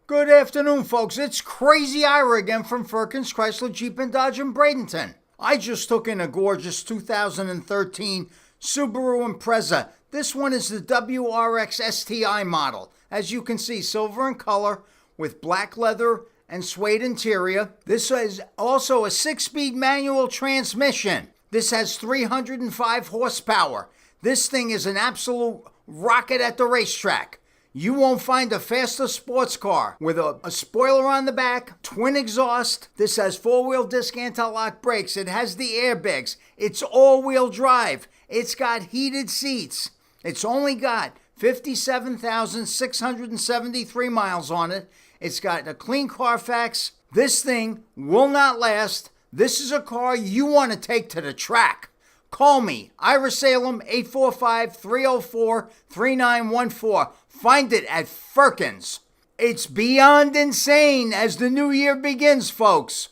Good afternoon, folks. It's Crazy Ira again from Firkins Chrysler Jeep and Dodge in Bradenton. I just took in a gorgeous 2013 Subaru Impreza. This one is the WRX STI model. As you can see, silver in color with black leather and suede interior. This is also a 6-speed manual transmission. This has 305 horsepower. This thing is an absolute rocket at the racetrack. You won't find a faster sports car with a spoiler on the back, twin exhaust. This has 4-wheel disc anti-lock brakes. It has the airbags. It's all-wheel drive. It's got heated seats. It's only got 57,673 miles on it. It's got a clean Carfax. This thing will not last. This is a car you want to take to the track. Call me, Ira Salem, 845-304-3914. Find it at Firkins. It's beyond insane as the new year begins, folks.